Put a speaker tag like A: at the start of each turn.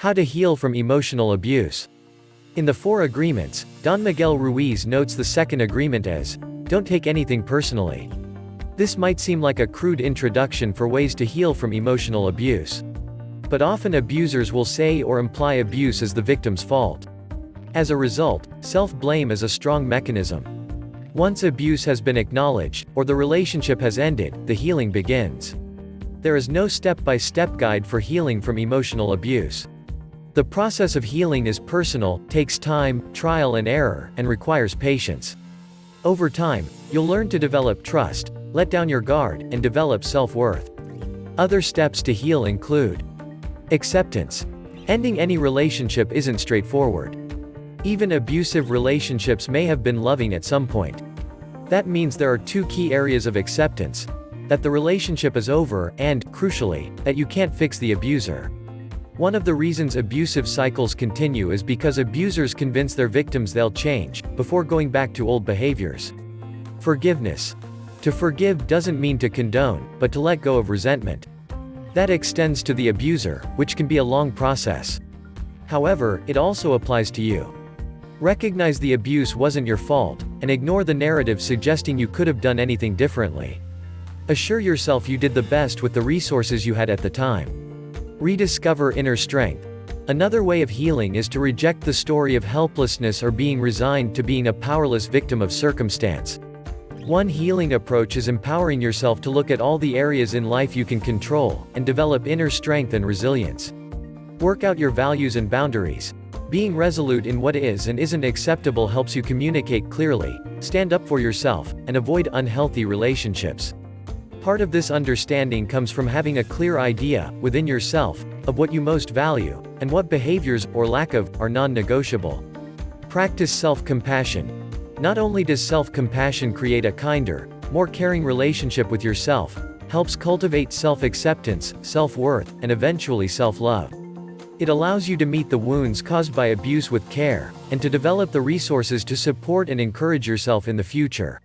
A: How to heal from emotional abuse. In the Four Agreements, Don Miguel Ruiz notes the second agreement as, "Don't take anything personally." This might seem like a crude introduction for ways to heal from emotional abuse. But often abusers will say or imply abuse is the victim's fault. As a result, self-blame is a strong mechanism. Once abuse has been acknowledged, or the relationship has ended, the healing begins. There is no step-by-step guide for healing from emotional abuse. The process of healing is personal, takes time, trial and error, and requires patience. Over time, you'll learn to develop trust, let down your guard, and develop self-worth. Other steps to heal include acceptance. Ending any relationship isn't straightforward. Even abusive relationships may have been loving at some point. That means there are two key areas of acceptance: that the relationship is over, and, crucially, that you can't fix the abuser. One of the reasons abusive cycles continue is because abusers convince their victims they'll change, before going back to old behaviors. Forgiveness. To forgive doesn't mean to condone, but to let go of resentment. That extends to the abuser, which can be a long process. However, it also applies to you. Recognize the abuse wasn't your fault, and ignore the narrative suggesting you could have done anything differently. Assure yourself you did the best with the resources you had at the time. Rediscover inner strength. Another way of healing is to reject the story of helplessness or being resigned to being a powerless victim of circumstance. One healing approach is empowering yourself to look at all the areas in life you can control, and develop inner strength and resilience. Work out your values and boundaries. Being resolute in what is and isn't acceptable helps you communicate clearly, stand up for yourself, and avoid unhealthy relationships. Part of this understanding comes from having a clear idea, within yourself, of what you most value, and what behaviors, or lack of, are non-negotiable. Practice self-compassion. Not only does self-compassion create a kinder, more caring relationship with yourself, helps cultivate self-acceptance, self-worth, and eventually self-love. It allows you to meet the wounds caused by abuse with care, and to develop the resources to support and encourage yourself in the future.